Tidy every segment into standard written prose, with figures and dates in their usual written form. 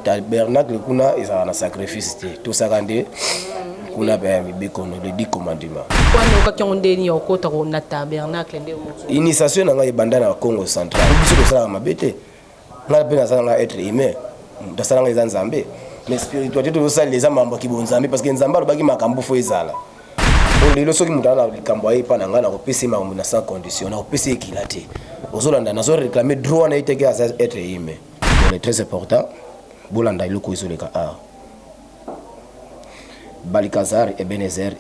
tabernacle kuna ezala na sacrifice te tout ça kande kuna ba mibikono les 10 commandements kwa ko ndeni okota ko na tabernacle nde mo initiation nga ebanda na Congo central biso ko sala mabete nga pe na sala être humain ndasala nga nzambe mais spiritualité to sala les amamba ki bonzambe parce que nzamba lo baki makambo fo ezala lelo soki mutana likambo ayi pa na nga na ko pesa makambo na sans condition na ko pesa ekilate ozolanda na zo réclamer droit na iteke à être humain c'est très important bolanda iloko izoleka Balikazar, Ebenezer,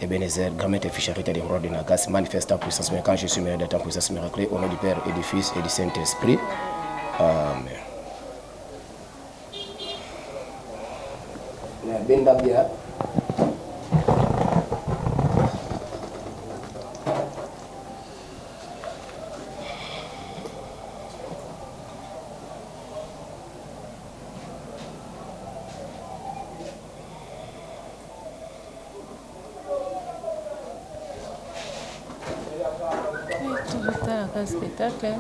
grand maître Ficharité des rois de Nagas, manifestant puissance, mais quand je suis meilleur d'être en puissance miraculée, au nom du Père et du Fils et du Saint-Esprit. Amen. Spectacle.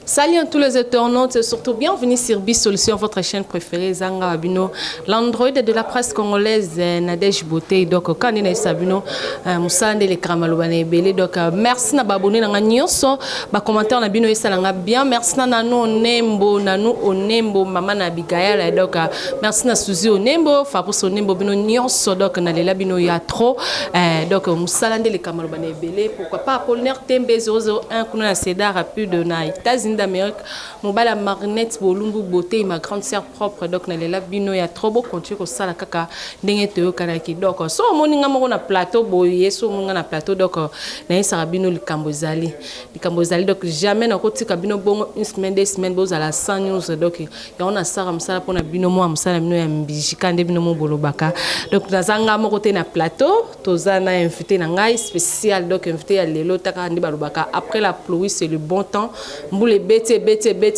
Salut à tous les internautes, surtout bienvenue sur Bisolution, votre chaîne préférée, Zanga Abino, l'android de la presse congolaise, Nadège Beauté. Donc, quand on est Sabino, Moussande les Kramalobane Belé. Donc, merci na babone na nyonso, ba commentaire na bino esalanga bien. Merci na nanu onembo, maman na Abigail. Donc, merci na Suzy onembo, Fabrice onembo bino nyonso. Donc, na lela bino ya trop. Donc, Moussande les Kramalobane Belé. Pourquoi pas Apollinaire Tembe 001 kuna na Cédar rapide na États-Unis d'Amérique, Mobala Marinette Bolumbu Beauté, ma grande sœur propre. Donc, na lela bino ya trop beau continuer ko sala kaka ndenge teo kanaki. Donc, so moninga moko na plateau boye, so moninga na plateau. Donc, na yesa bino likambozali. Likambozali donc jamais na kotika bino bongo une semaine, 2 semaines boza la 100 news. Donc, ya on a sara msala pona bino mo msala bino ya mbijika nde bino mo bolobaka. Donc, nazanga moko te na plateau, tozana invité na ngai spécial. Donc, invité ya lelo taka ndi balobaka. Après la pluie, c'est le bon temps. Mboule beti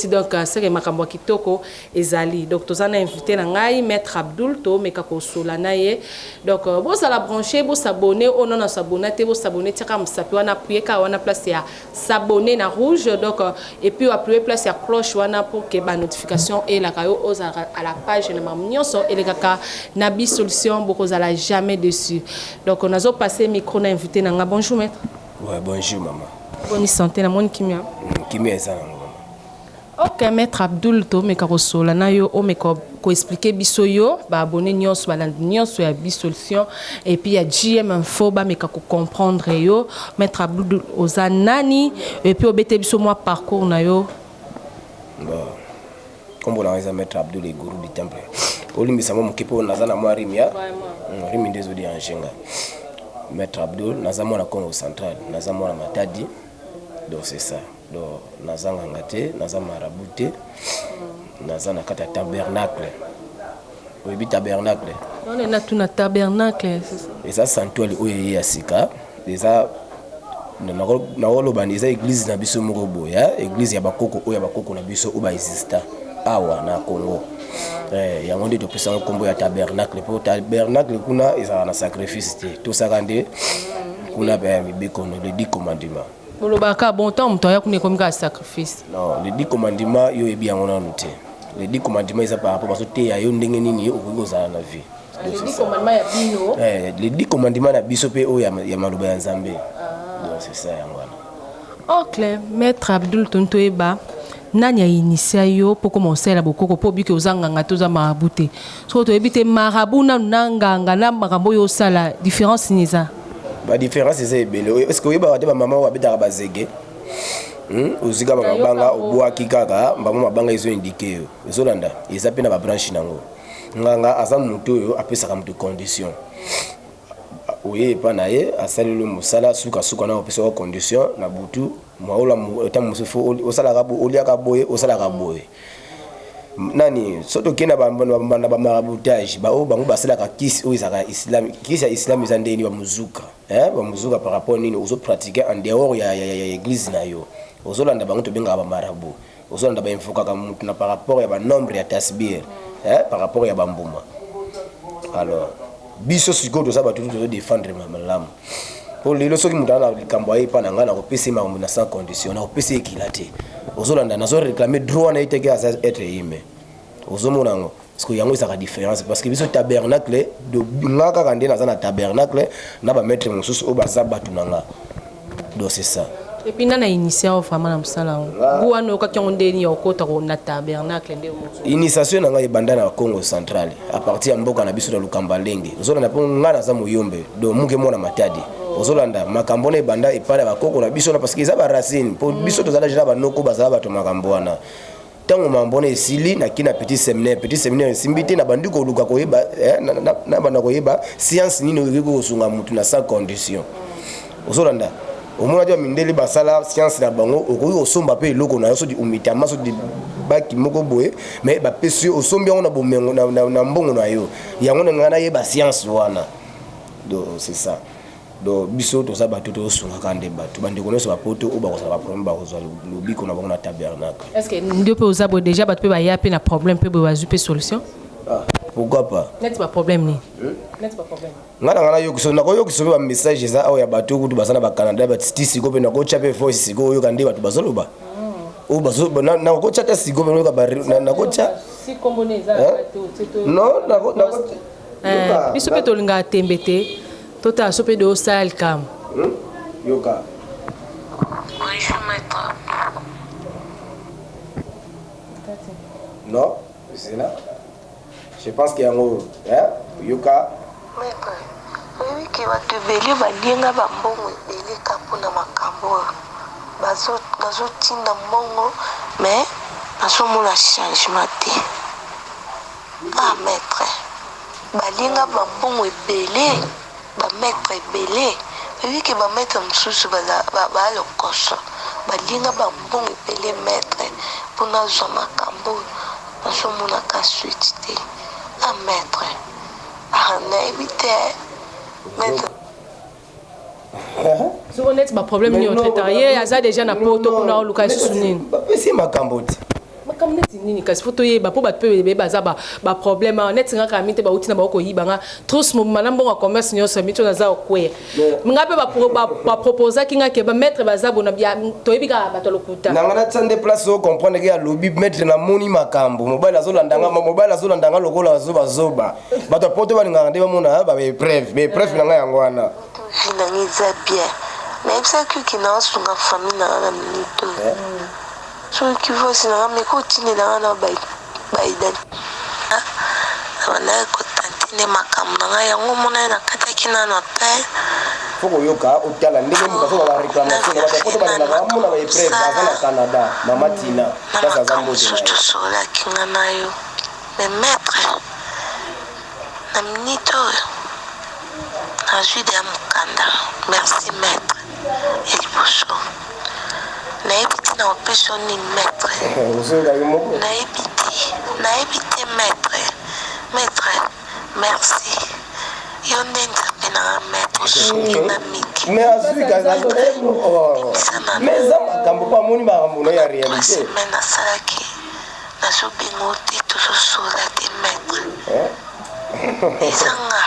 donc c'est que makambo kitoko ezali. Donc tozana invité na ngai maître Abdul to mekako solana ye. Donc bo sala brancher, bo s'abonner, on a s'abonner, bo s'abonner tika msapi wana appuyer ka wana place ya s'abonner na rouge. Donc et puis appuyer place ya cloche wana pour que ba notification et la kayo à la page na mamnyonso et les kaka na Bisolution boko zala jamais dessus. Donc on a zo passer micro na invité na nga. Bonjour maître. Ouais, bonjour maman. Bonne santé na mon kimia. Kimia ça. Ok, maître Abdul to me karosola na yo o me ko expliquer biso yo ba abonné nyonso ba nyonso ya Bisolution et puis ya GM Info ba me kako comprendre yo maître Abdul ozanani et puis obete biso moi parcours na yo. Bon. Comme on a maître Abdul le gourou du temple. Olimbisa mo mkipo nazana moi rimia. Rimi ndezo di anshenga. Maître Abdul nazamo na Congo central, nazamo na Matadi. Donc c'est ça. Donc nazanga ngate, nazama rabouté. Nazana kata tabernacle. Oui, tabernacle. On est là tout na tabernacle, c'est ça. Et ça sanctuaire oye ya sika. Déjà na olobaniza église na biso moko boya, église ya bakoko oya bakoko na biso oba exista awa na Congo. Yango nde topesa kombo ya tabernacle. Pour tabernacle kuna ezala na sacrifice te. Tout ça kande kuna ba mibikono les 10 commandements. Pour le baka bon temps muto ya kuna comme sacrifice. Non, les 10 commandements yo ebi yango na noté. Les 10 commandements ça par rapport parce que te ya yo ndenge nini yo okozala na vie. Les 10 commandements ya bino. Les 10 commandements na biso pe o ya maloba ya Nzambe. Donc c'est ça yango. Ok, maître Abdul Tontoeba. Nani a initié yo pour commencer la bokoko pour bike ozanga toza marabouté. So to ebite marabout na nganga na makambo yo sala différence niza. Ba différence c'est belle. Est-ce que yeba ba maman wa beta ba zege? Ozika ba banga obwa kikaka, ba mama banga izo indiqué yo. Ezolanda, eza pe na ba branche nango. nganga aza mutu oyo apesaka mutu condition oye pa na ye asaleli mosala suka na opesa condition na butu mwaola ta musufu osalaka oliaka boye osalaka boye nani soto kena bambana ba maraboutage ba o bango basalaka kisi oyo izaka islam kisi ya islam izandeni ba muzuka ba muzuka par rapport nini ozo pratiquer en dehors ya église na yo ozolanda bango to benga ba marabout ozolanda ba infoka ka mutu na par rapport ya ba nombre ya tasbih par rapport ya bambuma alors biso sikoto za batu to défendre malamu pour lelo soki mutana likambo ayi pa na ngana ko pesi ma na sans condition na ko pesi ekilate ozolanda nazo réclamer droit na iteke à être humain ozomona ngo parce que yango isaka différence parce que biso tabernacle de ngaka kande na za na tabernacle na ba maître mususu o baza batu nanga donc c'est ça. Et puis nana initiation vraiment na msala ngo wana ka kyondeni ya okota ko na tabernacle nde mo initiation nanga ebanda na Congo central à partir ya mboka na biso na Lukamba Lenge ozolanda po ngana za muyombe do muke mona matadi ozolanda makambo na ebanda epala bakoko na biso na parce que eza ba racine po biso tozala jina ba noko bazala bato makambo wana tango mambo na esili na kina petit séminaire simbité na bandi ko luka koyeba na banda koyeba science nini oyeko kosunga mutu na sans condition ozolanda omona dia mindeli basala science na bango okoyi osomba pe eloko na yo so di umitama so di baki moko boye mais ba pesi osombi yango na bomengo na mbongo na yo yango ngana ye ba science wana donc c'est ça donc biso to sa bato to sunga kande bato bandi konoso ba poto o ba ko sa ba problème ba ko zo lobiko na bango na tabernacle. Est-ce que ndio pe ozabo déjà bato pe ba ya pe na problème pe ba zupe solution? Pourquoi pas? N'est-ce pas problème ni? N'est-ce pas problème? Ngana yo kiso na ko yo kiso ba message za o ya bato kutu basana ba Canada ba tisi ko pe na ko chape voice siko yo kande bato bazoloba. O bazo na ko chata siko pe no ka ba na ko cha. Si komboneza bato teto. Non, na ko biso pe to linga tembete tota so pe do sal kam. Yoka. Non, c'est là. Je pense qu'il y a un mot, Yoka. Oui, qui va te veiller, va dire nga bambongo ebele kapona makambo bazotinda mbongo mais nazomona changement te. Ah maître balinga bambongo ebele bamaître ebele oyiki bamaître mosusu balokoso balinga bambongo ebele maître mpona zwa makambo nazomonaka suite te. Ah maître nayebi te maître. Si on est un problème ni autre temps, il y a déjà na poto kuna oluka sunini. C'est ma cambote. Makambo neti nini kasi photo ye ba po ba pe be baza ba problème neti nga ka mite ba utina ba ko yibanga tous mo manambo wa commerce nyoso mito na za okwe. Nga pe ba proposer kinga ke ba mettre baza bona bia to yebika ba to lokuta. Nangana tsande place o comprendre que ya lobby mettre na moni makambo mobile azolandanga lokola zoba. Ba to poto ba nganga ndeba mona ba preuve nanga yango wana. Inangiza bien. Mais ça qui n'a pas famille na minute. So qui veut c'est na me continue na Biden. On a contente makambo na yango mona na kata kina na pe. Foko yoka utala ndenge mukaso ba réclamation ba poto ba na mona ba preuve na Canada mama Tina ça za mbote na yo. So la kinga na yo. Mais maître na minute Ajude à Mukanda. Merci maître. Et Bousso. Naïbiti na opération ni maître. Naïbiti maître. Maître, merci. Yonenza pena maître. Shukina miki. Mais Azuka mais ça makambo pa moni makambo ya réalité. Mais na salaki. Na sobingoti to sola te maître. Isanga.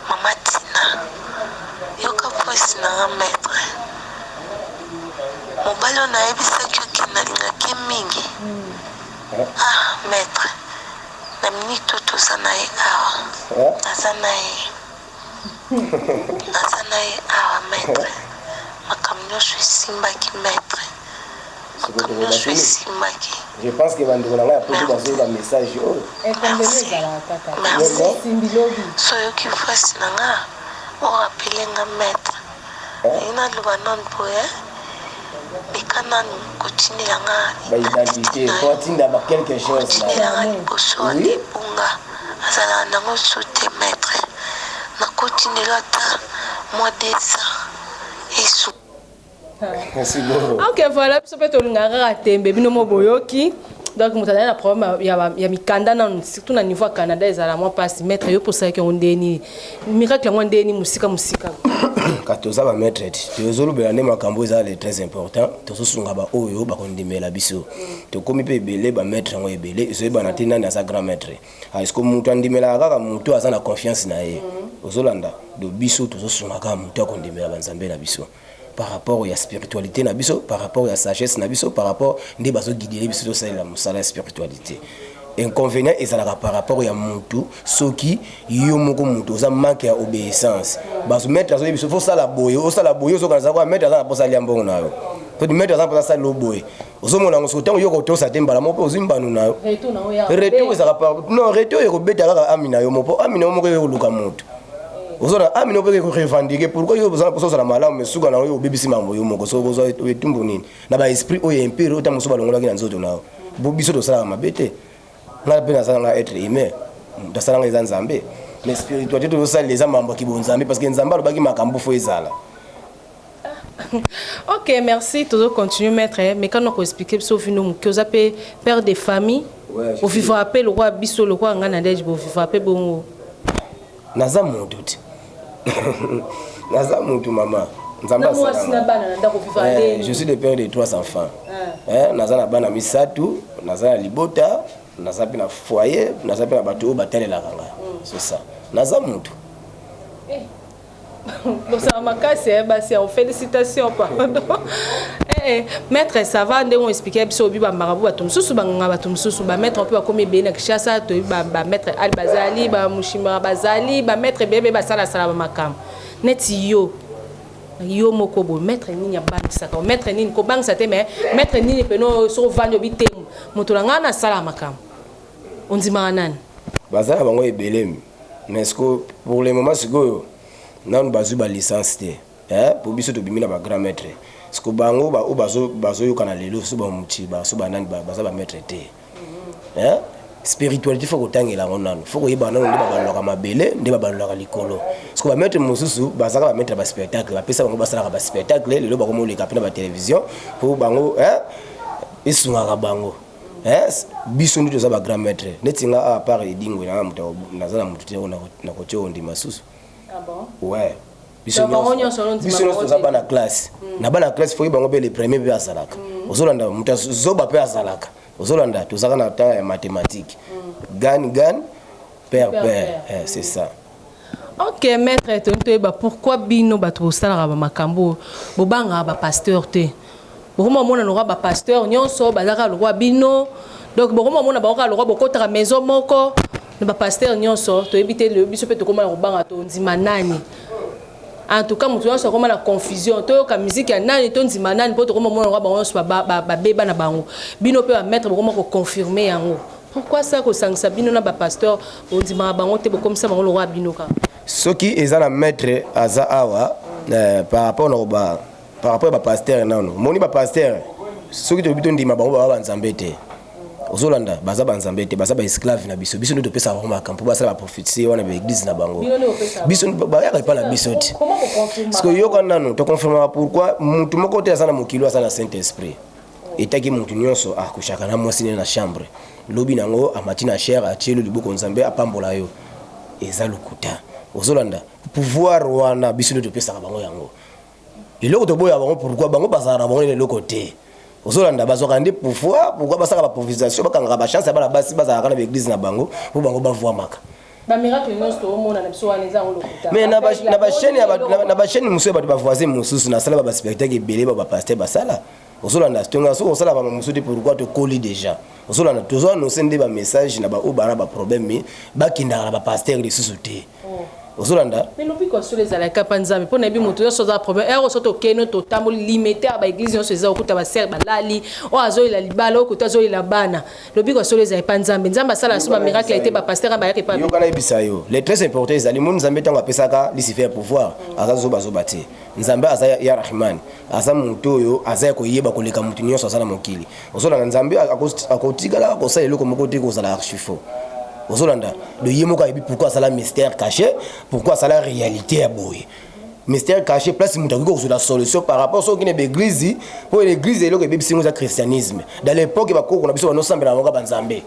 Mama Tina, yoka voice na maître. Mobalo na ebisa kyoki na linga ke mingi. Ah maître, na minito to sanae awa. Nasanae awa maître. Makamyo suis simbaki maître. Makamyo suis simbaki. Je pense que Bandou n'a pas pu passer un message. Merci. So you qui fasse nanga, on appelle un maître. Il n'a le banon pour bekanani kotindelanga identité kotinda ba quelque chose kotindelanga liboso libunga azala nango soute maître nakotindela ata mois des ans esu. Merci beaucoup. Ok, voilà, biso pe tolingaka kaka tembe bino mo boyoki. Donc mutana na problème ya mikanda na surtout na niveau Canada ezala moi passe maître yo posa ke ondeni miracle ngo ndeni musika katoza ba maître tozolo bela ne makambo ezala très important tozosunga ba oyo ba kondimela biso to komi pe belé ba maître ngo ebele zo ba na tina na sa grand maître est-ce que mutu andimela kaka mutu aza na confiance na ye ozolanda do biso tozosunga kaka mutu akondimela banzambe na biso par rapport à la spiritualité na biso, par rapport à la sagesse na biso, par rapport à baso guider biso ça la spiritualité. Inconvénient est par rapport à mutu, ce qui yo moko mutu ça manque à obéissance. Baso mettre ça biso faut ça la boyo, ça la boyo so quand ça va mettre ça pour ça liambongo na yo. Faut mettre ça pour ça lo boy. Ozo mona ngoso tango yo ko to ça tembala mo pe ozimba nu na yo. Retour ça rapport. Non, retour yo ko beta kaka amina yo mo po amina yo moko yo luka mutu. Ozona amino peke ko revendiquer pourquoi yo besoin pour ça la malamu mais suka na yo bibisi mambo yo moko so bozo etumbu nini na ba esprit oyo empire ota musuba longola kina nzoto na bo biso to sala mabete na pe na sala être humain to sala ngeza nzambe mais spiritualité to sala les mambo ki bonzambe parce que nzamba lo baki makambo fo ezala. Ok, merci. Toujours continuer maître mais quand on expliquer sauf nous que vous appelez père de famille au vivre appel le roi biso le roi ngana ndej bo vivre appel bon naza moduti. Naza mutu maman. Nzamba je suis le père de 3 enfants. Naza na bana misatu, naza na libota, naza pe na foyer, naza pe na bato batelela kanga. C'est ça. Naza mutu. Donc ça m'a cassé basi en félicitations pardon. Maître ça va ndé on expliquer biso bi ba marabu batum susu banganga batum susu ba maître on peut comme bena kishasa to ba maître al bazali ba mushima bazali ba maître bébé ba sala sala ba makam neti yo moko bo maître nini ya bangisa ka maître nini ko bangisa te mais maître nini peno so vanyo bitemu moto langa na sala makam on dit manan bazala bango ebelemi mais ce que pour le moment siko nan bazu ba licence te pour biso to bimina ba grand maître ce que bango ba bazo yo kana lelo so ba muti ba so ba nani ba baza ba maître te spiritualité faut kotangela ngonano faut koyeba nano ndeba baloka mabele ndeba baloka likolo ce que ba maître mususu bazaka ba maître ba spectacle ba pesa bango basala ba spectacle lelo ba komo leka pena ba télévision pour bango isunga bango biso ndi toza ba grand maître netinga a part edingwe na muto nazala mutu te na kocho ndi masusu. Ah bon? Ouais. Biso toza bana classe. Na bana classe faut bango be les premiers be azalaka. Ozolanda mutu zoba pe azalaka. Ozolanda tozaka na temps ya mathématiques. Gan père. C'est ça. Ok maître tonto pourquoi bino bato sala ba makambo bobanga ba pasteur te. Bokoma mona no ba pasteur nyonso bazaka lo roi bino. Donc bokoma mona ba lo roi bokota maison moko. Ba pasteur nyonso to ebité le biso pe to koma robanga to ndima nani. En tout cas mutu nyonso koma na confusion to ka musique ya nani to ndima nani po to koma mona roba nyonso ba beba na bango. Bino pe ba mettre bokoma ko confirmer yango. Pourquoi ça ko sangisa bino na ba pasteur ndima bango te bokom ça bango le roi bino ka. Ce qui est à la maître aza awa par rapport au ba pasteur nano. Moni ba pasteur ce qui to bito ndima bango ba nzambe te. Ozolanda baza banzambe te baza ba esclave na biso biso ndo pesa ba kampo baza ba prophétie wana ba église na bango biso ba ya pas na biso te parce que yo kana no to confirmer pourquoi mutu moko te azana mokilo azana Saint Esprit etaki mutu nyonso akushaka na mwasi na chambre lobi nango amati na chair atielo liboko nzambe apambola yo eza lukuta ozolanda pouvoir wana biso ndo pesa bango yango eloko to boya bango pourquoi bango bazana bango le côté ozolanda bazoka ndi pouvoir pourquoi basaka ba provisation bakanga ba chance bana basi bazaka na église na bango pour bango bavwa maka ba miracle nyonso to mona na biso wana eza ngolo kuta mais na ba chaîne musu ba voisin mususu na sala ba spectacle belé ba pasteur basala ozolanda stonga so osala ba musu de pourquoi to coller déjà ozolanda tozo no sende ba message na ba obara ba problème ba kinda ba pasteur de susu te Ozolanda. Mais nous puis sur les alaka panzami pour nabi moto so za problème ero so to keno to tambo limité ba église yo so za okuta ba ser ba lali o azo ila libala okuta azo ila bana le puis sur les panzami nzamba sala so ba miracle été ba pasteur ba yake pa yo kana ibisa yo les très important ezali mon nzambe tango apesaka Lucifer pouvoir azazo bazobati nzambe azaya ya rahman aza muntu oyo azaya koyeba koleka mutu nyonso asala mokili ozolanda nzambe akotikala akosala eloko moko te kozala archifo ozolanda de yemoko ayebi pourquoi ça la mystère caché pourquoi ça la réalité à boye mystère caché place mutu akoko kozala solution par rapport so kine l'église pour l'église eloko ebebi singo za christianisme dans l'époque bakoko na biso banosambela bango banzambe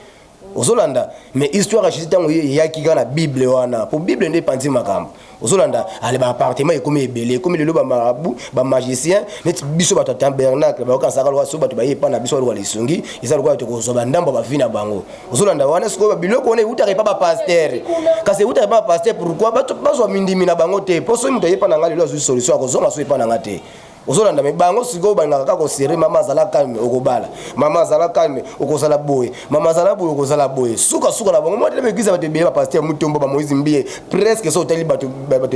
ozolanda mais histoire ya tango yaki kana bible wana pour bible nde pandi makambo ozolanda ale ba appartement ekomi ebele ekomi lelo ba marabout ba magicien net biso ba tabernacle ba okasaka lwa so bato ba yepa na biso lwa lisongi isa lwa to kozoba ndamba ba vina bango ozolanda wana siko ba biloko ona utaka pa ba pasteur kasi utaka pa pasteur pourquoi bato bazo mindimi na bango te poso muto yepa na ngali lwa solution akozonga so yepa na ngate ozolanda me bango siko bangaka ko serrer mama zala calme okobala mama zala calme okozala boye mama zala boye okozala boye suka na bango mo tele bekiza bato beba pasteur mutombo ba Moïse mbie presque so teli bato beba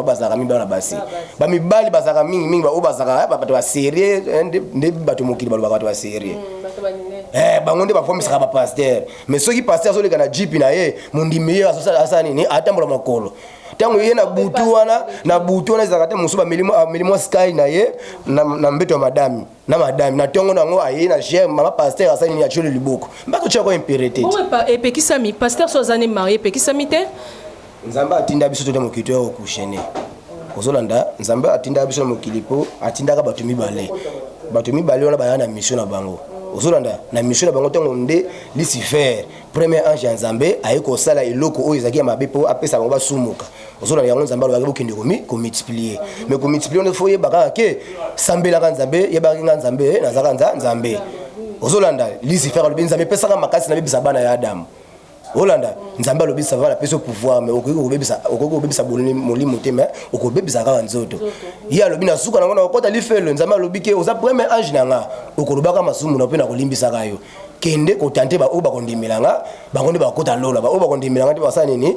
bazaka mi bana basi ba mibali bazaka mingi ba obazaka bato ba serrer nde bato mokili bato ba serrer bango nde ba fomisa ba pasteur mais soki pasteur so le kana jipi na ye mundimi asa nini atambola makolo tango ye na butu wana zakate musuba milimo sky na ye na mbeto madame na tongo nango aye na chef mama pasteur asani ni achole liboko mbato chako impérité epekisami pasteur sozane marié epekisami te nzamba atinda biso to mokito ya okushene ozolanda nzamba atinda biso mokili po atindaka bato mibale wana bayana mission na bango ozolanda na mission na bango tongo nde Lucifer premier ange ya nzambe aye kosala eloko oyo ezaki ya mabe po apesa bango basumuka ozolanda yango nzambe alobaki bokende ko multiplier mais ko multiplier on faut yebaka ke sambelaka nzambe yebaki nga nzambe nazaka nzambe ozolanda Lucifer alobi nzambe pesaka makasi na bebisa bana ya Adamu Olanda nzambe alobisa vala peso pouvoir mais okobebisa molimo te mais okobebisa kaka nzoto ye alobi na suka nango na okota lifelo nzambe alobi ke oza premier ange nanga okolobaka masumu na pe na kolimbisa kayo kende kotante ba oba kondimelanga bango nde bakota lola ba oba kondimelanga te basana nini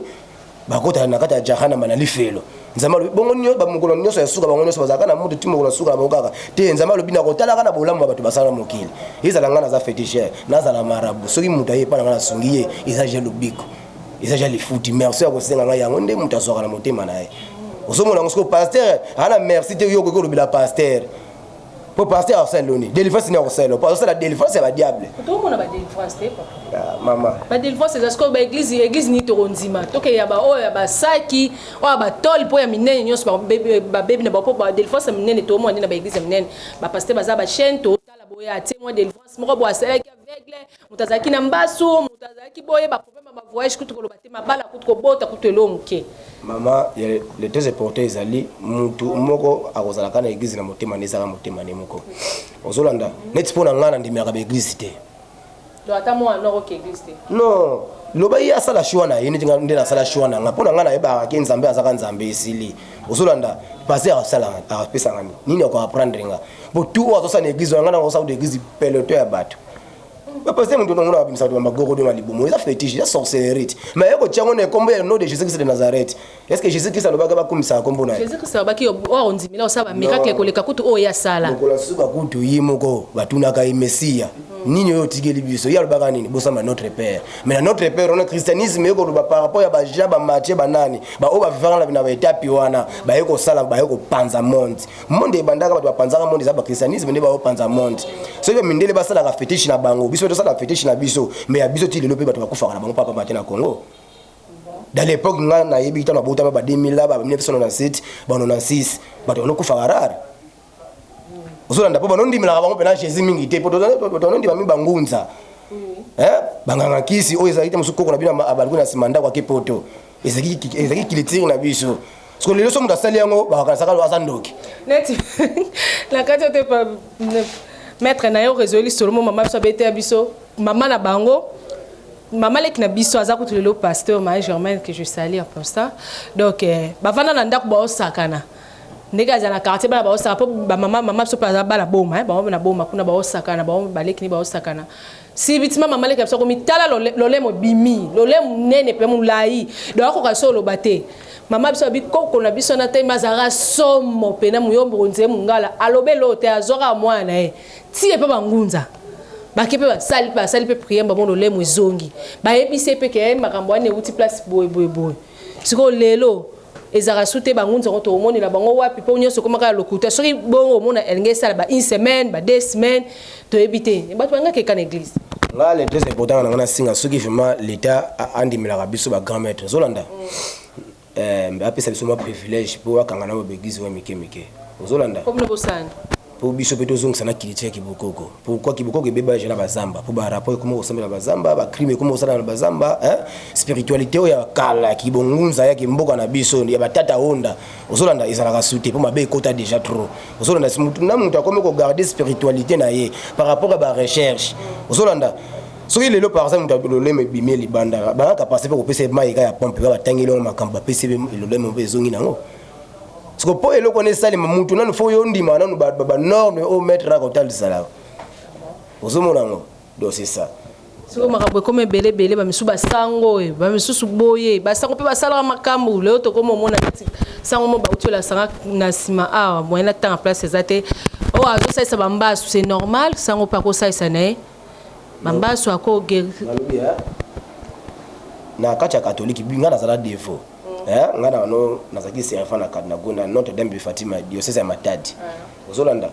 bakota na kata jahannama na lifelo nzambe alobi bongo nyo ba mukolo nyonso ya suka bango nyonso bazaka na mutu timo na suka na bokaka te nzambe alobi na kotala kana bolamu bato basala mokili ezala ngana za féticheur nazala marabu soki mutu ayepa na ngana sungiye ezaje lobiko ezaje lifuti merci akosenga nga yango nde mutu azwaka na motema na ye osomona ngo pasteur ana merci te yo ko lobila pasteur pour pasteur à Saint-Loni délivrance n'est pas celle parce que la délivrance c'est la diable tout le monde a ba délivrance te papa maman ba délivrance c'est parce que ba église ni to ronzima to ke ya ba o ya ba saki o ba tol po ya minene nyos ba bébé na ba po ba délivrance minene to mo na ba église minene ba pasteur baza ba chaîne to tala boya témoin délivrance moko bo asala ki aveugle mutazaki na mbasu mutazaki boye ba problème ba voyage kutu ko ba te mabala kutu ko bota kutu elonke maman les deux portés ezali mutu moko akozala kana église na motema nezaka motema ne moko ozolanda net pona ngana ndimaka ba église te do ata mo anoro ke église te non loba ya sala shwana yini tinga ndena sala shwana ngapona ngana eba ke nzambe azaka nzambe esili ozolanda passer à sala a pesa ngani nini ko apprendre nga bo tu ozo sa église ngana ko sa église peloto ya bato parce que nous avons besoin de magoro de malibomo ça fétiche ça sorcellerie mais yoko tiango ne kombo ya nom de Jésus Christ de Nazareth est-ce que Jésus Christ alobaka ba komisa kombo na Jésus Christ alobaki o ondimila osaba miracle koleka kutu o ya sala ko la suka kutu yimoko batunaka imesia nini yo tigeli biso ya alobaka nini bosama notre père mais notre père on a christianisme yoko ba par rapport ya ba jaba Matthieu banani ba o ba vivanga na etapi wana ba yoko sala ba yoko panza monde bandaka ba panza monde za ba christianisme ne ba o panza monde so yo mindele ba sala ka fétiche na bango biso to sala fétiche na biso mais ya biso ti lelo pe bato bakufaka na bango papa matin na Congo dans l'époque nga na yebi tana bota ba 2000 là ba 1997 ba 96 bato ono kufaka rare ozolanda po banondi mila bango pena Jésus mingi te poto tonondi ba mi bangunza banganga kisi o ezalite musuko na bina abaluku na simanda kwa kepoto ezaki kilitiri na biso parce que lelo so muta sali yango ba kana saka azandoki net la kati te pa maître na yo résolu seulement maman so bete biso maman na bango maman lek na biso azaku tout le pasteur Marie Germaine que je salue pour ça donc ba vana na ndako ba osakana ndeka za na quartier ba osaka po ba maman so pa za ba la boma ba na boma kuna ba osakana ba lek ni ba osakana si bitima mama le kapsa ko mitala lolemo bimi lolemo nene pe mulai do ko ka solo bate mama biso bikoko na biso na te mazara somo pe na muyombo nze mungala alobe lote azora mwana ti e pe bangunza bakepe basali pe prier ba bono lemo zongi ba ebise pe ke makambo ane uti place boy siko lelo ezara sute bangunza ko to moni na bango wapi po nyonso komaka lokuta soki bongo mona elenge sala ba une semaine ba 2 semaines to ebite ba to ngaka ka na église nga le très important na singa soki vraiment l'état andimela biso ba grand maître zolanda apesa biso ma privilège po wakanga na église wa mike zolanda comme le bosana pour biso peto zongisa na kilitier kibukoko pourquoi kibukoko beba jena bazamba pour ba rapport comment osambela bazamba ba crime comment osala na bazamba spiritualité ya kala kibongunza ya kimboka na biso ya batata onda ozolanda izalaka souté pour mabe kota déjà trop ozolanda na mutu akome ko garder spiritualité na ye par rapport à ba recherche ozolanda soki lelo par exemple mutu loleme bimé libanda ba ka passer pour pesa maika ya pompe ba tangelo makamba pesa loleme bezongi nango parce que pour le connaître ça les mutu nanu fo yo ndima nanu ba norme au mettre à côté de ça ozomonango donc c'est ça siko makambo comme belé ba misu ba sango ba misu boye ba sango pe ba sala makambo leo to comme mona sango mo ba utula sanga na sima moyena temps en place ezate azo ça bambasu c'est normal sango pa ko ça ne bambasu ako guérir na kacha catholique binga na sala défaut ngana no nazaki serfa na kadna gona Notre Dame de Fatima diocèse ya Matadi ozolanda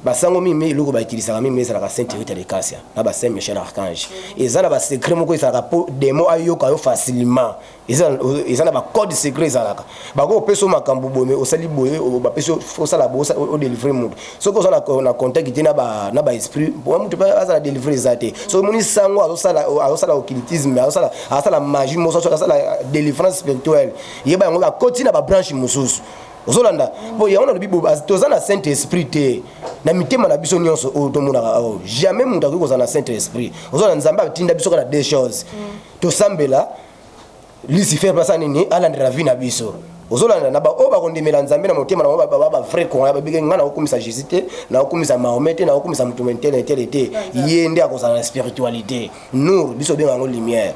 basango mimi loko ba utilisaka mimi sala ka Saint Rita de Cassia na ba Saint Michel Archange ezala ba secret moko sala po demo ayoka yo facilement ezala ba code secret zalaka bako peso makambo boye osali boye ba peso sala bo o délivrer mutu soko sala na contact tina ba esprit bo mutu ba sala délivrer zate so moni sango azosala occultisme azosala magie mo so sala délivrance spirituelle yeba ngo ba kotina ba branche mususu ozolanda bo ya ona bibo tozana Saint Esprit te na mitema na biso nyonso o to mona jamais mutu akoza na Saint Esprit ozolanda nzamba atinda biso kana deux choses to sambela Lucifer pasa nini alandira vie na biso ozolanda na ba o ba kondimela nzambe na motema na ba vrai ko ba bige ngana okumisa Jésus te na okumisa Mahomet te na okumisa mutu mentele te yende akoza na spiritualité nur biso benga ngo lumière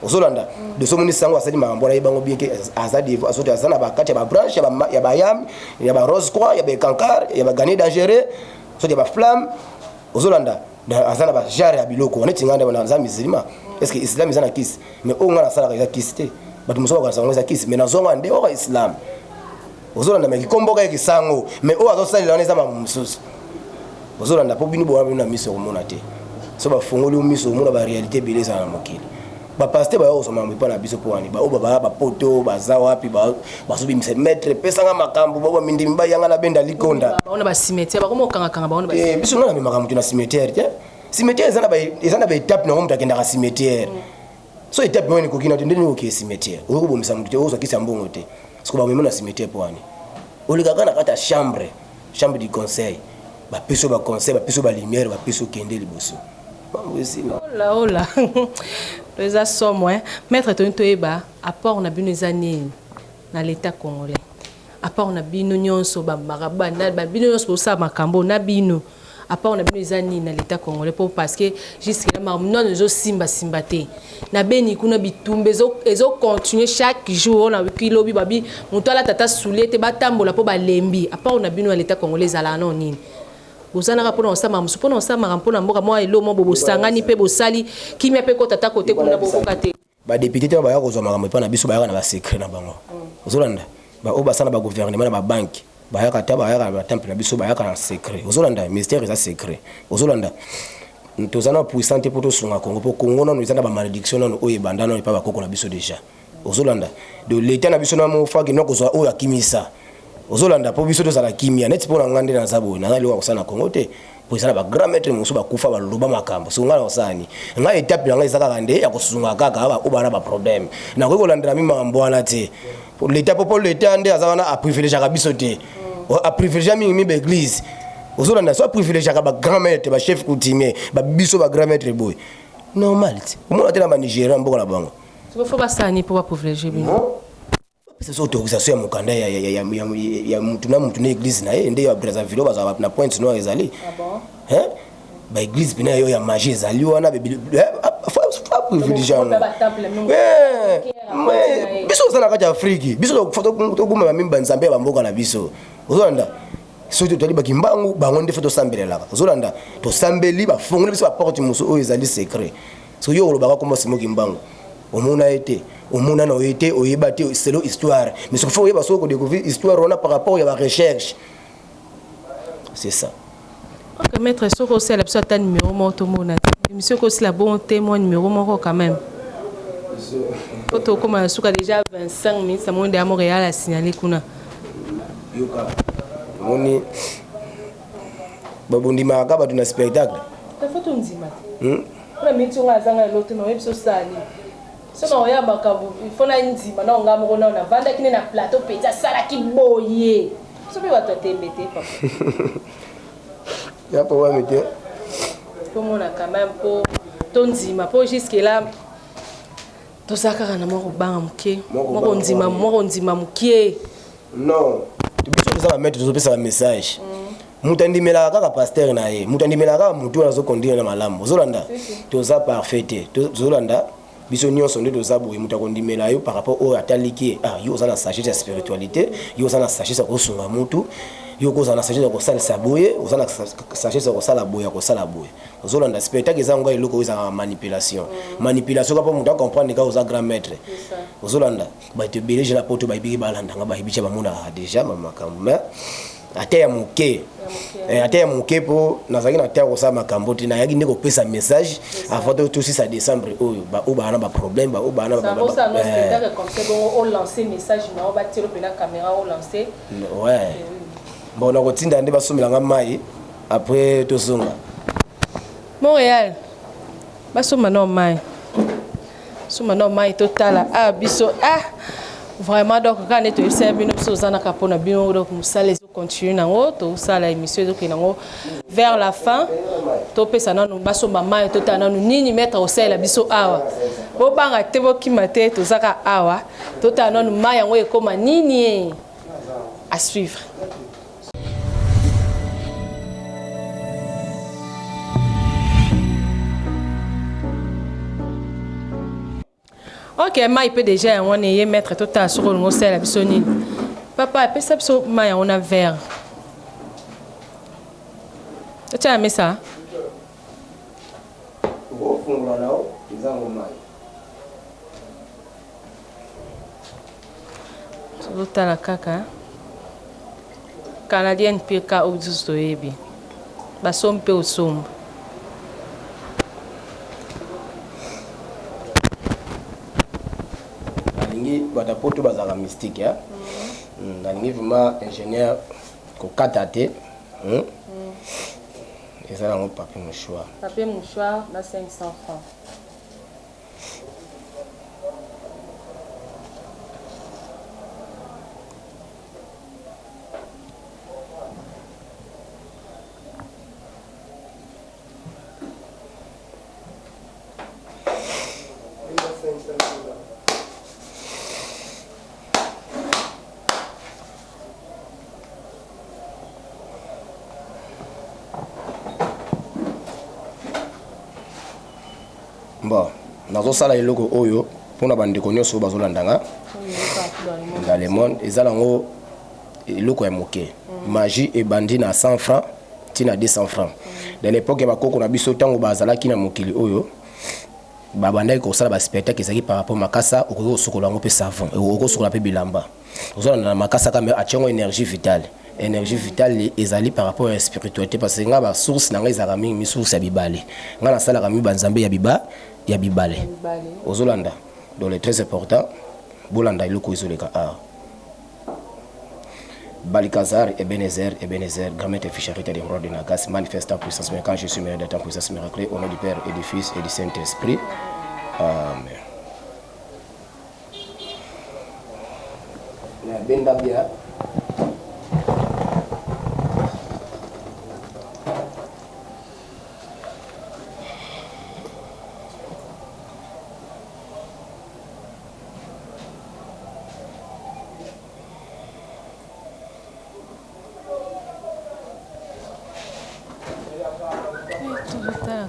ozolanda de somoni sango asali makambo na yebango bien ke azadi asote azana ba kati ba branche ya ba yam ya ba rose croix ya ba kankar ya ba gagné dangereux so ya ba flamme ozolanda azana ba jare ya biloko on etinganda na nzambe musulman est-ce que islam izana kiss mais on ngana sala ka kiss te batu muso ba sala kiss mais na zonga nde o islam ozolanda me kikomboka ya kisango mais o azosali la neza mamususu ozolanda po binu bo na miso ko mona te so ba fongoli miso mona ba réalité beleza na mokili ba pasteur ba osoma mpa na biso poani ba oba ba poto baza wapi ba sobi mise maître pesanga makambo ba mindimi ba yanga na benda likonda baona ba cimetière ba komo kanga baona ba biso ngana makambo na cimetière te cimetière ezana ba étape na mutu akenda ka cimetière so étape moni ko kina tendeni ko cimetière o ko bomisa mutu te o so kisa mbongo te siko ba mona cimetière poani o lika kana kata chambre du conseil ba peso ba conseil ba peso ba lumière ba peso kende liboso Hola. Les assommes, maître Tontoeba, apport na bino ezani na l'état congolais. Apport na bino nyonso ba maraba na ba bino nyonso sa makambo na bino. Apport na bino ezani na l'état congolais parce que jusqu'à là non zo simba te. Na beni kuna bitumbe ezo continuer chaque jour na kilobi babi mutala tata soulete batambola po ba lembi. Apport na bino na l'état congolais ala non nini. Bozana rapona osama musupona osama rampona mboka mwa elo mo bobosangani pe bosali kimia pe ko tata kote kuna bokoka te ba député te ba ya kozwa makambo pa na biso ba ya na ba secret na bango ozolanda ba o basana ba gouvernement na ba banque ba ya kata ba ya na temple na biso ba ya na secret ozolanda ministère eza secret ozolanda tozana puissante poto sunga Congo po Congo na nzana ba malédiction na o yebanda na pa ba koko na biso déjà ozolanda de l'état na biso na mo faki no kozwa o yakimisa ozolanda po biso tozala kimia neti pona ngande na zabo na ngali wa kusana Congo te po isala ba grand maître musu ba kufa ba loba makambo so ngala osani nga étape nga isaka kande ya kusunga kaka ba obana ba problème na ko kolandela mima mbwana te pour l'étape pour l'état nde azana a privilégier ka biso te a privilégier mi ba église ozolanda so privilégier ka ba grand maître ba chef coutumier ba biso ba grand maître boy normal te omona te na ba Nigeria mboka na bango so faut pas sani pour privilégier bino c'est autorisation ya mukanda ya mutu na mutu na église na ye nde ya Brazzaville baza na Pointe Noire ezali ba église pena yo ya magie ezali wana privilégié biso ozala kati ya afrique biso tokuma bamimba nzambe ya bamboka na biso ozolanda soki totali bakimbangu bango nde fe tosambelelaka ozolanda tosambeli bafongoli biso baporte mosu oyo ezali secret soki yo olobaka komba simo kimbangu omona ete omona na oyete oyeba te selo histoire mais soki faut oyeba soki kodécouvrir histoire wana par rapport ya barecherche c'est ça. Ok, maître, ce que c'est la numéro moto mona. Monsieur que c'est la bonne témoin numéro moko quand même. Quand on commence à déjà 25 minutes, ça monte à Montréal à signaler kuna. Yoka. Moni. Babundi maka ba tuna spectacle. Ta photo ndima. Kuna mitu nga zanga lote no episode sali. So na ya makabu, il faut na ndima na nga moko na vanda kine na plateau peta sala ki boye. So be watu tembete papa. Ya pour moi mettre. Pour moi quand même pour ton ndima pour jusque là. Tozaka na moko banga muke. Moko ndima muke. Non. Tu peux ça mettre un message. Mutandimela kaka pasteur na ye. Mutandimela kaka mutu na zo conduire na malamu. Zolanda. Toza parfaité. Zolanda. Biso nyonso nde toza boye mutakondimela yo par rapport au ataliki. Ah, yo za na sagesse ya spiritualité, yo za na sagesse ya kosunga mutu. Yo koza na sagesse ya kosala saboye, oza na sagesse ya kosala boye, kosala boye. Zolanda spectacle ezanga eloko za manipulation. Manipulation ka pa muta comprendre ka oza grand maître. Zolanda ba te belege na poto ba ibiki balanda nga ba ibicha ba mona déjà mama kamma. Ate ya muke. Ate ya muke po nazaki na terre kosala makambo te na yaki ndeko pesa message avant tout si ça décembre oyo ba na ba problème ba na ba ça non spectacle comme ça bon on lancer message na on va tirer pe la caméra on lancer. Ouais. Bon na kotinda nde basomela nga mai après tozonga. Montréal. Basoma no mai. Soma no mai total ah biso ah vraiment donc quand on est au service nous sommes en capona bien donc ça les continue na autre ça la émission donc nango vers la fin to pesa na no baso mama to tana no nini mettre au sel biso awa bo banga te bo kimate to zaka awa to tana no mai yango e koma nini à suivre. Ok, ma il peut déjà on est mettre tout à sur le sel la bisonine. Papa, peut ça sur ma on a verre. Tu as mis ça? Au fond là, ils ont mal. Tout à la caca. Canadienne pika au juste ebi. Ba som pe au som. Bata poto bazala mystique ya nalingi vraiment ingénieur ko katate et ça on papier mouchoir na 500 francs. Bon, nazo sala eloko oyo pona bandeko nyonso bazolandanga dans le monde ezalango eloko ya moke magie et bandi na 100 francs tina 200 francs dans l'époque ya bakoko na biso tango bazalaki na mokili oyo babandaki kosala ba spectacle ezaki par rapport makasa okoki kosokola yango pe savon okoki kosokola pe bilamba ozolanda na makasa kame atiango énergie vitale. Énergie vitale ezali par rapport à la spiritualité parce que nga ba source na nga ezaka mingi source ya bibale nga na sala kami banzambe ya bibale ozolanda donc le très important bolanda iloko izoleka Balikazar Ebenezer grand-mère Ficharité de Roi de Nagas manifeste en puissance mais quand je suis meilleur d'être en puissance miracle au nom du Père et du Fils et du Saint-Esprit amen. Na benda bia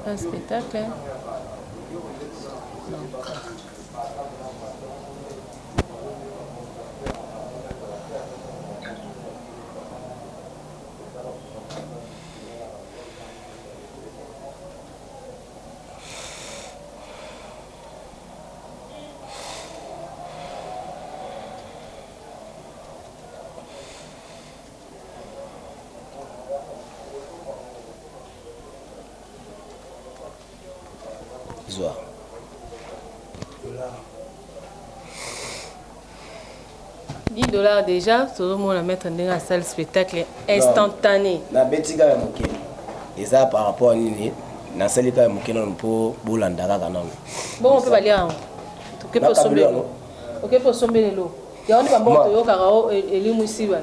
Un spectacle. $10 déjà, tout le monde a mettre dans la salle spectacle instantané. La bêtise est moquée. Et ça par rapport à Nini, la salle est moquée pour Boulanda. Bon, on peut aller en. Ok, pour sommer. Ok, pour sommer l'eau. Il y a un peu de carao et l'imoussive.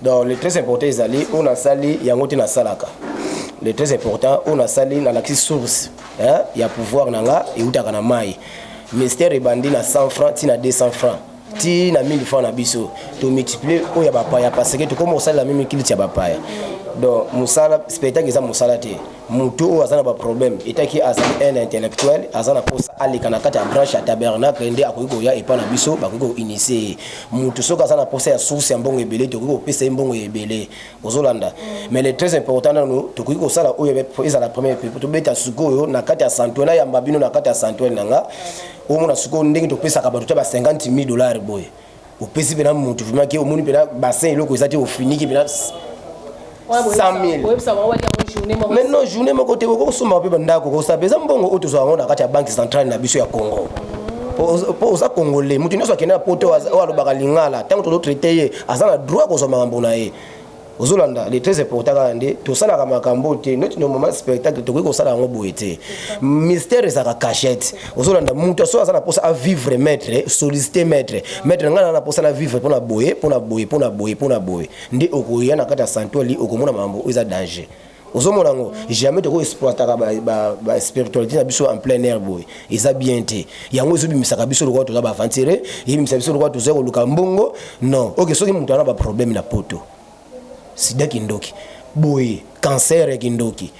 Donc, le très important, c'est d'aller, on a sali, il y a un na salaka. Le très important, on a sali dans la source. Il y a pouvoir nanga et uta kana mai. Mystère bandi na 100 francs, ti na 200 francs. Ti na 1000 francs na biso. To multiplier o ya bapaya parce que to comme on sali la même kiliti ya bapaya. Donc, musala spectacle ça musala te. Mutu o azana ba problème. Itaki azana un intellectuel, azana posa ali kana kati ya branche ya tabernacle ndé akoiko ya epa na biso bakoiko initier. Mutu soka azana posa ya source ya mbongo ebele to ko pesa mbongo ebele. Ozolanda. Mais le très important nous to ko sala o ya eza la première to beta suko na kati ya santuela ya mbabino na kati ya santuela nanga. O mona suko ndenge to pesa ka bato ba $50,000 boy. O pesi bena mutu vraiment ki o moni bena bassin eloko ezati o finiki bena 100,000. Mais non, journée mon côté au sommet peu bandako ko sa pesa mbongo oto so ngona kati ya banque centrale na biso ya Congo. Pour ça congolais, mutu nyoso akena poto wa lobaka lingala, tango to traiter azana droit ko so makambo na ye. Ozolanda les très important kande to sala ka makambo te not no moment spectacle to ko sala ngo boete. Mystère ça ka cachette. Ozolanda mutu so azana posa à vivre maître, solliciter maître. Maître ngana na posa na vivre pona boye. Ndi okoya na kata santo li okomona mambo eza danger. Ozomona ngo jamais to ko exploiter ba spiritualité na biso en plein air boy. Eza bien te. Yango ezo bimisaka biso lokwa to za ba aventurer, yimisa biso lokwa to za ko luka mbongo. Non, OK soki mutu ana ba problème na poto. Sida kindoki. Boy, cancer kindoki.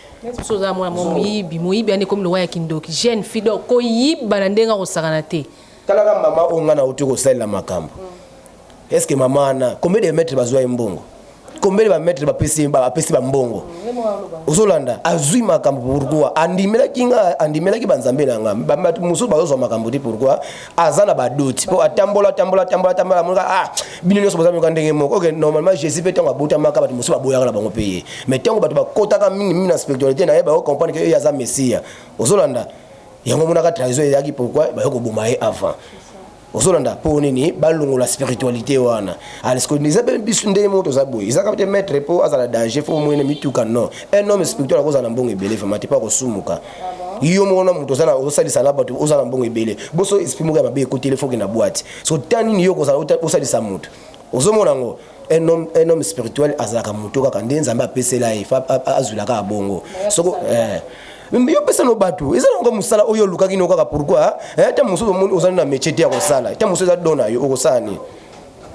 Soza mwa moyibi ane comme le roi kindoki. Jeune fille ko yiba na ndenga ko sakana te. Kala ka mama onga na uti ko sala makambo. Est-ce que maman na combien de mètres bazwa mbongo? Combien de mètres ba pesi ba mbongo? Ozolanda azui makambo pourquoi? Andimela ki banzambe na ngam. Ba musu bazwa makambo ti pourquoi? Azana ba doti. Po atambola monga bino nyoso bazami ka ndenge moko. OK normalement Jésus peut tanga bota makaba ti musu ba boyaka na bango payer. Mais tango bato ba kotaka mingi na spiritualité na ye ba comprendre que yaza messia. Ozolanda yango mona ka trahison yaki pourquoi ba ko bomaye avant. Ozolanda po nini balongo la spiritualité wana alisko nizabe bisu ndenge moto za boy izaka peut mettre po azala danger fo mwene mituka non un homme spirituel akoza na mbongo ebele famati pa ko sumuka iyo mona muto sana osalisa na bato ozala mbongo ebele boso exprime ka babe ko téléphone na boîte so tani ni yo ko osalisa muto ozomona ngo un homme spirituel azaka muto ka ndenza mba pesela ifa azulaka bongo soko yo pesa no batu ezala ngo musala oyo lukaki no kaka pourquoi ta muso mo ozana na métier ya ko sala ta muso za dona yo okosani.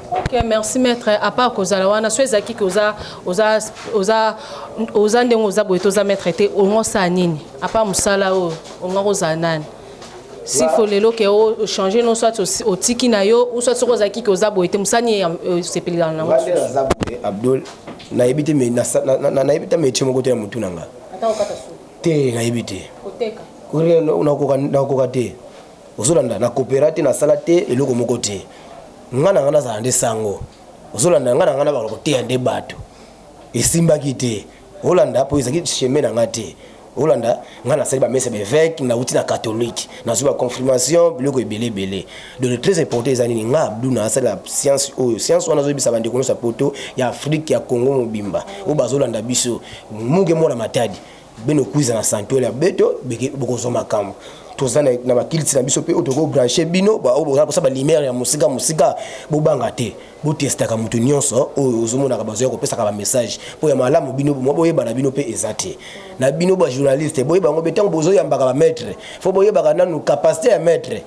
OK, merci maître. À part kozala wana so ezaki que oza ndengo oza boeto za maître te ongo sa nini à part musala o ongo kozana nani si faut lelo que o changer non soit au tiki na yo ou soit so kozaki que oza boeto musani sepeli na ngo Abdul na ebite me na ebite me chimo kote ya mutu nanga ata okata su te na ebite koteka kuri na koka te ozolanda na coopérative na sala te eloko moko te ngana za nde sango ozolanda ngana ba ko te ande bato esimbaki te Holanda po ezaki chemin na ngate Holanda ngana sali ba messe évêque na uti na catholique na zuba confirmation biloko ebele de très important ezani nga Abdou na sala science wana zo bisa bande kono sa poto ya Afrique ya Congo mobimba o bazolanda biso munge mona matadi beno kuiza na santuele ya beto boko makambo tozana na bakiliti na biso pe otoko brancher bino ba obo za ba lumière ya musika bobanga te bo testaka mutu nyonso o ozomona ka bazo ko pesa ka ba message po ya malamu bino mo boyeba na bino pe ezate na bino ba journaliste boyeba ngo betango bozo yamba ka ba maître fo boyeba ka nanu capacité ya maître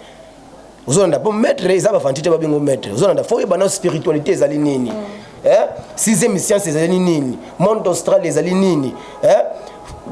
ozonda po maître ezaba fantite ba bingo maître ozonda fo yeba na spiritualité ezali nini sixième science ezali nini monde austral ezali nini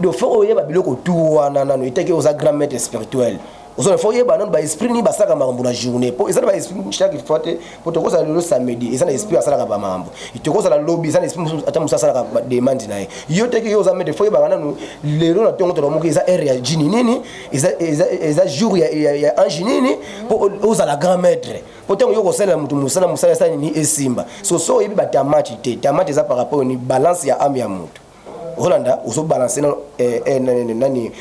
do faut oyeba biloko tout wana nano itaki oza grand maître spirituel ozo faut oyeba non ba esprit ni basaka makambo na journée po ezala ba esprit chaque fois te po to koza le samedi ezala esprit asala ba mambo ito koza la lobby ezala esprit ata musa sala ba demande na yo teki yo za maître faut oyeba nano lelo na tongo to mo eza area jini nini eza jour ya ange nini po oza la grand maître pourtant yo ko sala mutu musala sa ni esimba so yebi ba tamati te tamati za par rapport ni balance ya âme ya mutu Holanda uso balancer nani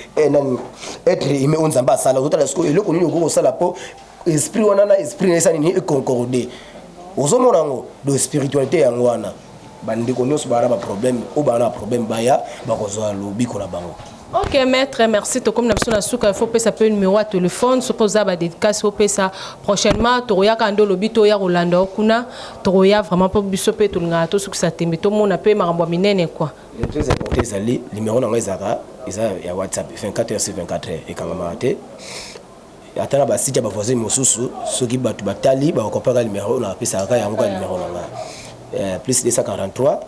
être aimé on zamba sala utala sko eloko nini ko sala po esprit wana na esprit nesa nini e concorder uso monango do spiritualité ya ngwana bandi ko nyos bara ba problème o bana problème baya ba ko zo lobi ko na bango. Ok, maître, merci. Comme nous avons dit, il faut que ça peut numéro à téléphone. Suppose que des cas, il faut que ça prochainement. Toroya kando lobi toya Rolando kuna. Toroya vraiment pour bisoper tout le monde. Tout ce que ça t'aime. Tout le monde a payé maramba minene quoi. Le très important c'est le numéro dans les ara. Il y a WhatsApp 24h/24 et quand même arrêté. Atana ba site ba voisin mosusu. Ceux qui battu batali ba compare le numéro na pesa ka ya ngwa numéro na. Plus 243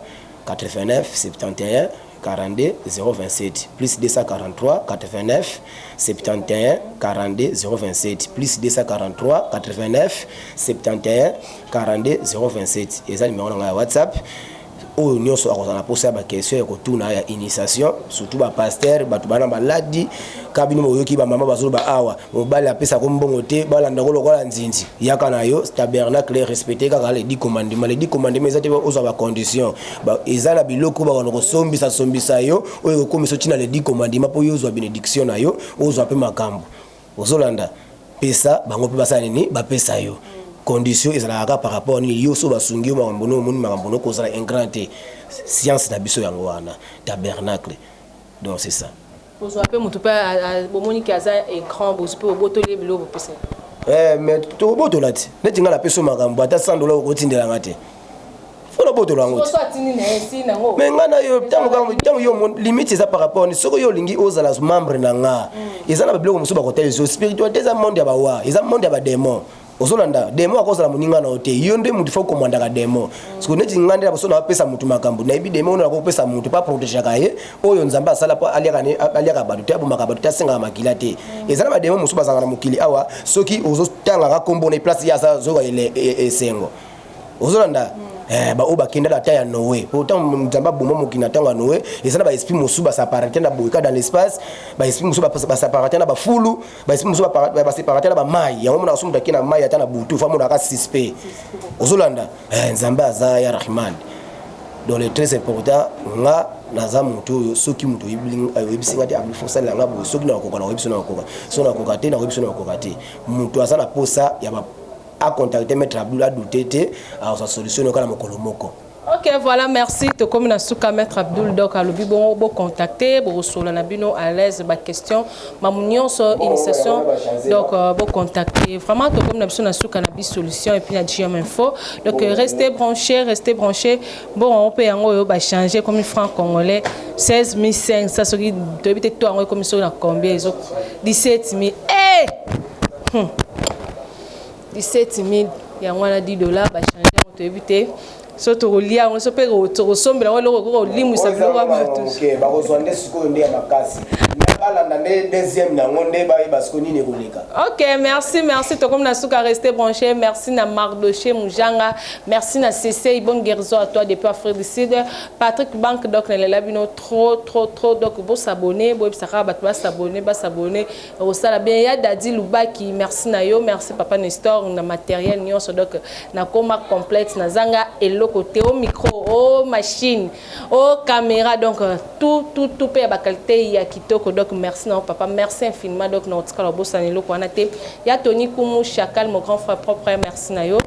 89 71 42 027 plus 243 89 71 42 027 plus 243 89 71 42 027 et ça numéro dans WhatsApp o nyonso akozana posa ba question ya kotuna ya initiation surtout ba pasteur batu bana maladi kabini moyoki ba mama bazolo ba awa mobali apesa ko mbongo te balanda ko lokola nzinzi yaka na yo tabernacle respecter kaka les 10 commandements ezate ozo ba condition ba ezala biloko ba ko sombisa yo oyo komiso tina les 10 commandements po yo zo bénédiction na yo ozo ape makambo ozolanda pesa bango pe basala nini ba pesa yo condition ezalaka par rapport ni yo so basungi makambo no moni makambo no ko sala ingrate science na biso yango wana tabernacle donc c'est ça vous appelez mon tout pas bomoni ki aza écran vous peut botoli bilo pesa mais to botolati netinga la peso makambo ata $100 ko tindela ngate fona botolo ngo so atini na esi na ngo mais ngana yo tango yo limite ça par rapport ni soko yo lingi ozala membre na nga ezana biloko musuba ko tel spiritualité za monde ya bawa eza monde ya ba démon ozolanda demo akoza la muninga na ote yonde mutu fo komanda ka demo siko neti ngande la bosona pesa mutu makambo na ibi demo na ko pesa mutu pa protéger kaye oyo nzamba sala pa aliaka badu te abuma ka badu ta senga makila te ezala ba demo musuba zanga na mukili awa soki ozotanga ka kombo na place ya sa zoka ile esengo ozolanda ba oba kenda la taille Noé pourtant nzamba bomo mukina tanga Noé ezala ba esprit musuba s'apparaître na boika dans l'espace ba esprit musuba s'apparaître na ba fulu ba esprit musuba ba s'apparaître na ba mai ya mona asumta kina mai atana butu fa mona ka sispe ozolanda nzamba za ya rahman dans les très important nga naza mutu soki mutu yibisinga te abli fosa la ngabo soki na kokola yibisona kokola so na kokate na yibisona kokate mutu asala posa ya ba à contacter Maître Abdoul a douté à sa solution au cas moko. Ok, voilà, merci. Comme na souka Maître Abdoul donc à l'obi bon contacter bon sur la nabino à l'aise ba question mamunion sur initiation donc bon contacter vraiment comme na souka na bi solution et puis na GM info donc restez branchés bon on peut yango ba changer comme franc congolais 16 500 ça ce qui doit être toi comme ça na combien 17 000 eh 17 000 il y a $10 ba changer on te éviter surtout lia on se peut ressemble là le limu ça veut dire OK ba ko zonde siko ndé makasi bala na deuxième na ngonde ba parce que ni ne koleka. OK, merci to comme na souka rester branché, merci na Mardoché Mujanga, merci na CC bonne guérison à toi depuis Afrique du Sud. Patrick Bank donc na labino trop donc bon s'abonner, bon saka ba s'abonner au sala bien ya Dadi Lubaki, merci na yo, merci papa Nestor na matériel nyonso donc na koma complexe na zanga et le côté au micro, au machine, au caméra donc tout peut ba qualité ya kitoko donc merci non papa, merci infiniment donc notre cas boss anelo ko anate ya Tony Kumu Chakal mon grand frère propre merci na yo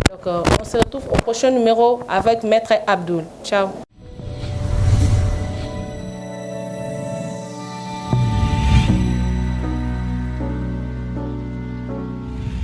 donc on se retrouve au prochain numéro avec Maître Abdoul. Ciao.